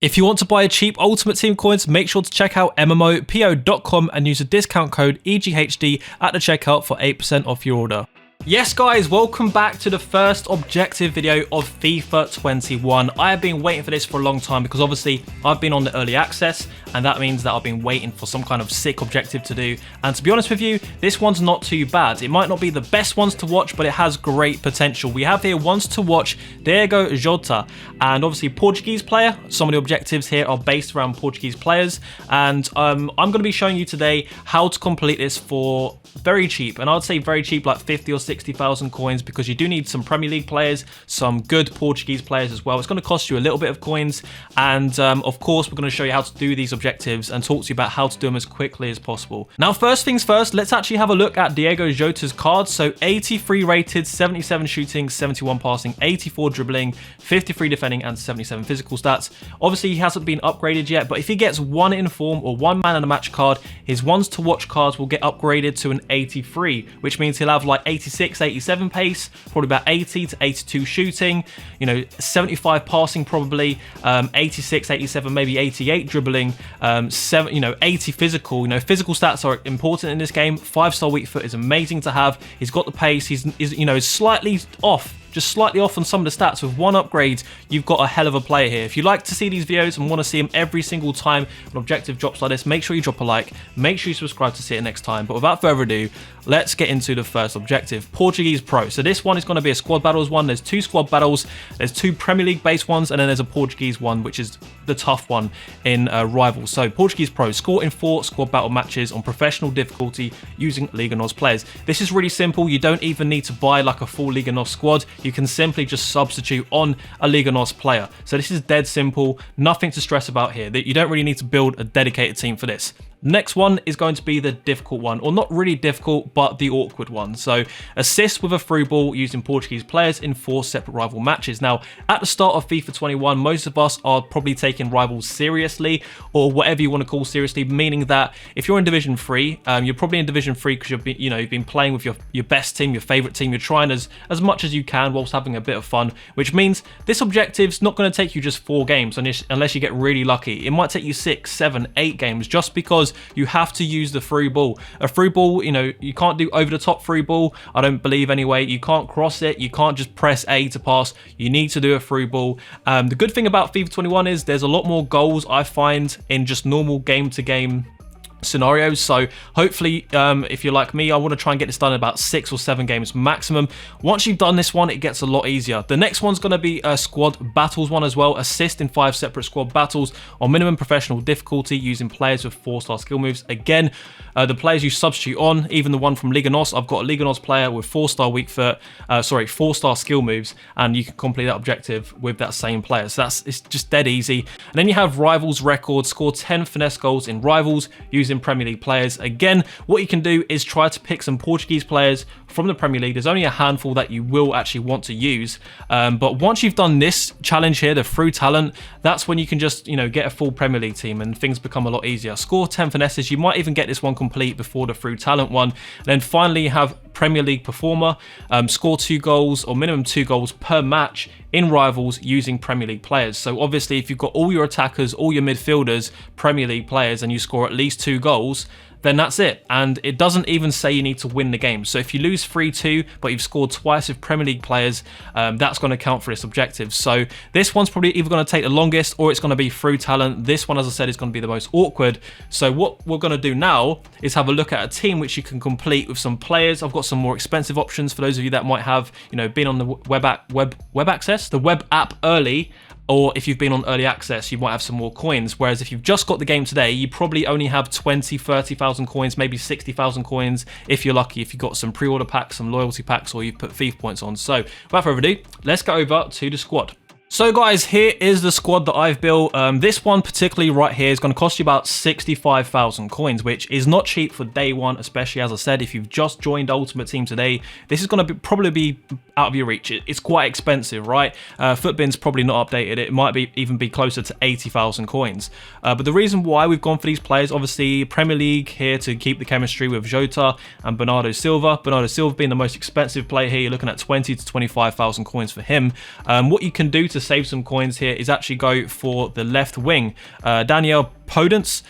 If you want to buy cheap Ultimate Team coins, make sure to check out MMOPO.com and use the discount code EGHD at the checkout for 8% off your order. Yes guys, welcome back to the first objective video of FIFA 21. I have been waiting for this for a long time because obviously I've been on the early access and that means that I've been waiting for some kind of sick objective to do. And to be honest with you, this one's not too bad. It might not be the best ones to watch, but it has great potential. We have here ones to watch Diogo Jota, and obviously Portuguese player. Some of the objectives here are based around Portuguese players, and I'm going to be showing you today how to complete this for very cheap, and I'd say very cheap, like 50 or 60,000 coins, because you do need some Premier League players, some good Portuguese players as well. It's going to cost you a little bit of coins, and of course we're going to show you how to do these objectives and talk to you about how to do them as quickly as possible. Now first things first, let's actually have a look at Diogo Jota's cards. So 83 rated, 77 shooting, 71 passing, 84 dribbling, 53 defending and 77 physical stats. Obviously he hasn't been upgraded yet, but if he gets one inform or one man in a match card, his ones to watch cards will get upgraded to an 83, which means he'll have like 86, 87 pace, probably about 80 to 82 shooting, 75 passing probably, 86, 87, maybe 88 dribbling, 80 physical. Physical stats are important in this game. 5-star weak foot is amazing to have. He's got the pace. He's slightly off. Just slightly off on some of the stats. With one upgrade, you've got a hell of a player here. If you like to see these videos and want to see them every single time an objective drops like this, make sure you drop a like. Make sure you subscribe to see it next time. But without further ado, let's get into the first objective, Portuguese Pro. So this one is going to be a squad battles one. There's 2 squad battles. There's 2 Premier League based ones, and then there's a Portuguese one, which is the tough one in Rivals. So Portuguese Pro, score in 4 squad battle matches on professional difficulty using Liga NOS players. This is really simple. You don't even need to buy like a full Liga NOS squad. You can simply just substitute on a Liga NOS player. So this is dead simple, nothing to stress about here. You don't really need to build a dedicated team for this. Next one is going to be the difficult one, or not really difficult, but the awkward one. So assist with a through ball using Portuguese players in 4 separate rival matches. Now, at the start of FIFA 21, most of us are probably taking rivals seriously, or whatever you want to call seriously, meaning that if you're in Division 3, you're probably in Division 3 because you've been playing with your best team, your favorite team. You're trying as much as you can whilst having a bit of fun, which means this objective's not going to take you just 4 games unless you get really lucky. It might take you 6, 7, 8 games, just because you have to use the through ball. A through ball, you can't do over the top through ball, I don't believe anyway. You can't cross it, you can't just press A to pass, you need to do a through ball. The good thing about FIFA 21 is there's a lot more goals, I find, in just normal game to game scenarios. So hopefully, if you're like me, I want to try and get this done in about 6 or 7 games maximum. Once you've done this one, it gets a lot easier. The next one's going to be a squad battles one as well. Assist in 5 separate squad battles on minimum professional difficulty using players with 4-star skill moves. Again, the players you substitute on, even the one from Liga NOS, I've got a Liga NOS player with 4-star weak foot, 4-star skill moves, and you can complete that objective with that same player. So it's just dead easy. And then you have Rivals record, score 10 finesse goals in Rivals using Premier League players. Again, what you can do is try to pick some Portuguese players from the Premier League. There's only a handful that you will actually want to use, but once you've done this challenge here, the through talent, that's when you can just get a full Premier League team and things become a lot easier. Score 10 finesses. You might even get this one complete before the through talent one. And then finally you have Premier League performer, score 2 goals or minimum 2 goals per match in Rivals using Premier League players. So obviously if you've got all your attackers, all your midfielders Premier League players, and you score at least 2 goals, then that's it. And it doesn't even say you need to win the game. So if you lose 3-2, but you've scored twice with Premier League players, that's going to count for this objective. So this one's probably either going to take the longest or it's going to be through talent. This one, as I said, is going to be the most awkward. So what we're going to do now is have a look at a team which you can complete with some players. I've got some more expensive options for those of you that might have, been on the web app early. Or if you've been on early access, you might have some more coins. Whereas if you've just got the game today, you probably only have 20, 30,000 coins, maybe 60,000 coins if you're lucky, if you've got some pre-order packs, some loyalty packs, or you've put FIFA points on. So without further ado, let's go over to the squad. So guys, here is the squad that I've built. This one particularly right here is going to cost you about 65,000 coins, which is not cheap for day one, especially as I said, if you've just joined Ultimate Team today, this is going to probably be out of your reach. It's quite expensive, right? Footbin's probably not updated. It might even be closer to 80,000 coins. But the reason why we've gone for these players, obviously Premier League here to keep the chemistry with Jota and Bernardo Silva. Bernardo Silva being the most expensive player here, you're looking at 20 to 25,000 coins for him. What you can do to to save some coins here is actually go for the left wing. Daniel Podence,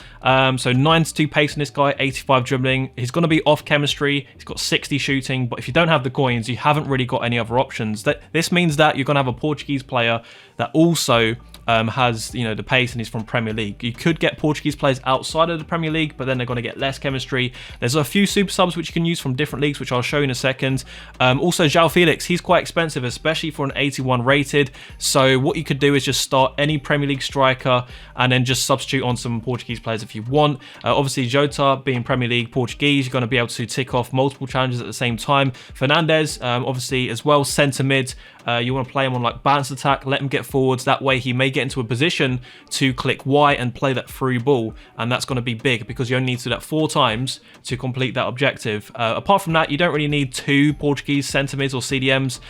so 92 pace in this guy, 85 dribbling. He's going to be off chemistry. He's got 60 shooting, but if you don't have the coins, you haven't really got any other options. This means that you're going to have a Portuguese player that also has, you know, the pace and he's from Premier League. You could get Portuguese players outside of the Premier League, but then they're going to get less chemistry. There's a few super subs which you can use from different leagues, which I'll show you in a second. Also, João Felix, he's quite expensive, especially for an 81 rated. So what you could do is just start any Premier League striker and then just substitute on some Portuguese players if you want. Obviously, Jota being Premier League Portuguese, you're going to be able to tick off multiple challenges at the same time. Fernandes, obviously as well, centre mid. You want to play him on like balance attack, let him get forwards. That way he may get into a position to click Y and play that through ball. And that's going to be big because you only need to do that 4 times to complete that objective. Apart from that, you don't really need 2 Portuguese centre mids or CDMs.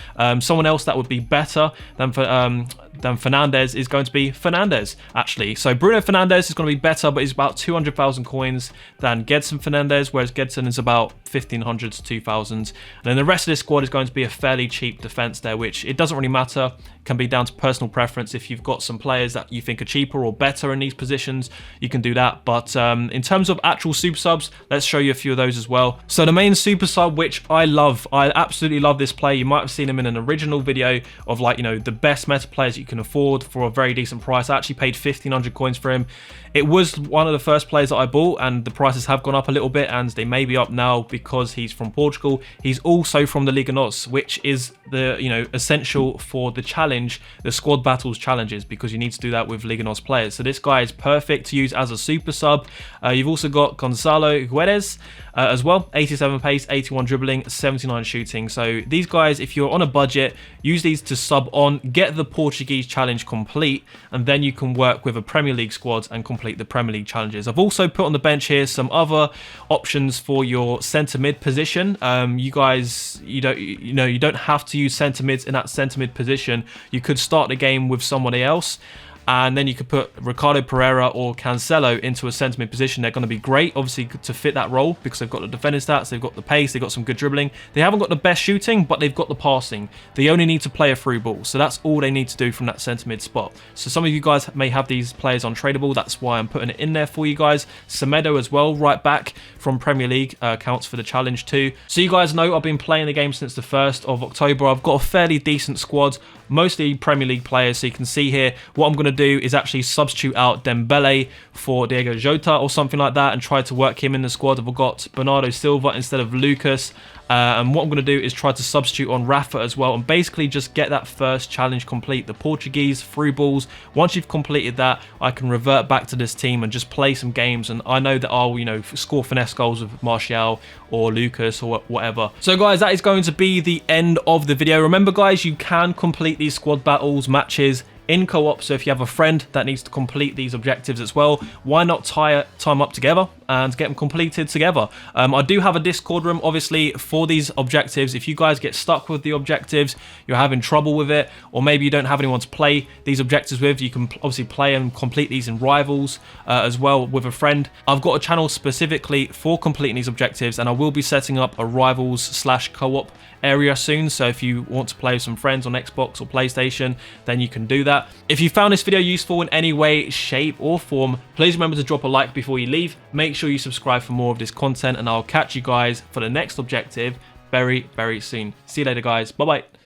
Someone else that would be better than Fernandes is going to be Fernandes, actually. So Bruno Fernandes is going to be better, but he's about 200,000 coins than Gedson Fernandes, whereas Gedson is about 1,500 to 2,000. And then the rest of this squad is going to be a fairly cheap defense there, which it doesn't really matter. It can be down to personal preference. If you've got some players that you think are cheaper or better in these positions, you can do that. But in terms of actual super subs, let's show you a few of those as well. So the main super sub, which I love, I absolutely love this player. You might have seen him in an original video of, like, you know, the best meta players you can afford for a very decent price. I actually paid 1,500 coins for him. It was one of the first players that I bought, and the prices have gone up a little bit, and they may be up now because he's from Portugal. He's also from the Liga NOS, which is the, you know, essential for the challenge, the squad battles challenges, because you need to do that with Liga NOS players. So this guy is perfect to use as a super sub. You've also got Gonzalo Guedes as well, 87 pace, 81 dribbling, 79 shooting. So these guys, if you're on a budget, use these to sub on, get the Portuguese challenge complete, and then you can work with a Premier League squad and complete the Premier League challenges. I've also put on the bench here some other options for your centre mid position. You guys, you don't have to use centre mids in that centre mid position. You could start the game with somebody else, and then you could put Ricardo Pereira or Cancelo into a centre mid position. They're going to be great, obviously, to fit that role because they've got the defending stats, they've got the pace, they've got some good dribbling. They haven't got the best shooting, but they've got the passing. They only need to play a through ball, so that's all they need to do from that centre mid spot. So some of you guys may have these players untradeable. That's why I'm putting it in there for you guys. Semedo as well, right back from Premier League, counts for the challenge too. So you guys know I've been playing the game since the 1st of October. I've got a fairly decent squad, mostly Premier League players. So you can see here, what I'm going to do is actually substitute out Dembele for Diogo Jota or something like that and try to work him in the squad. I've got Bernardo Silva instead of Lucas. And what I'm going to do is try to substitute on Rafa as well and basically just get that first challenge complete, the Portuguese through balls. Once you've completed that, I can revert back to this team and just play some games, and I know that I'll, you know, score finesse goals with Martial or Lucas or whatever. So guys, that is going to be the end of the video. Remember guys, you can complete these squad battles matches in co-op, so if you have a friend that needs to complete these objectives as well, why not tie them up together and get them completed together? I do have a Discord room, obviously, for these objectives. If you guys get stuck with the objectives, you're having trouble with it, or maybe you don't have anyone to play these objectives with, you can obviously play and complete these in Rivals as well with a friend. I've got a channel specifically for completing these objectives, and I will be setting up a Rivals/co-op area soon, so if you want to play with some friends on Xbox or PlayStation, then you can do that. If you found this video useful in any way, shape or form, please remember to drop a like before you leave. Make sure you subscribe for more of this content, and I'll catch you guys for the next objective very, very soon. See you later guys, bye bye.